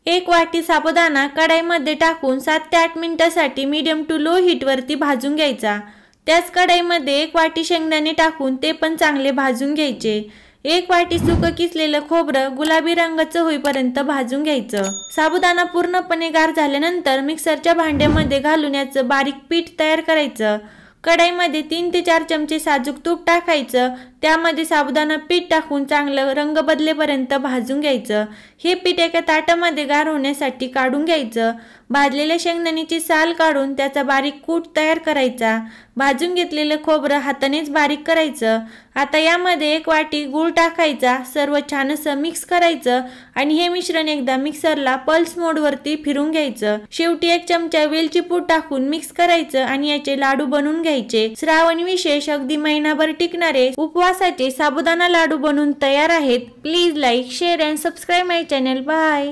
एक वाटी साबुदाणा कढईमध्ये टाकून 7 ते 8 मिनिटांसाठी मीडियम टू लो हीटवरती भाजून घ्यायचा। त्याच कढईमध्ये 1 वाटी शेंगदाणे टाकून ते पण चांगले भाजून घ्यायचे। 1 वाटी सुकं किसलेलं खोबरं गुलाबी रंगाचं होईपर्यंत भाजून घ्यायचं। साबुदाणा पूर्णपणे गार झाल्यानंतर मिक्सरच्या भांड्यामध्ये घालून याचं बारीक पीठ तयार करायचं। कढईमध्ये 3 ते 4 चमचे साजूक तूप टाकायचं। त्यामध्ये साबुदाणा पीठ टाकून चांगलं रंग बदलेपर्यंत भाजून घ्यायचं। हे पीठ एका ताटामध्ये गार होण्यासाठी काढून घ्यायचं। भाजलेल्या शेंगदाण्याची साल काढून त्याचा बारीक कूट तयार करायचा। भाजून घेतलेलं खोबरं हातानेच बारीक करायचं। आता यामध्ये 1 वाटी गूळ टाकायचा। सर्व छान असं मिक्स करायचं आणि हे मिश्रण एकदा मिक्सरला पल्स मोडवरती फिरून घ्यायचं। शेवटी 1 चमचा वेलची पूड टाकून मिक्स करायचं आणि याचे लाडू बनवून घ्यायचे। श्रावण विशेष अगदी महिनाभर टिकणारे उपवासाचे साबुदाणा लाडू बनवून तयार आहेत। Please like, share and subscribe my channel. Bye.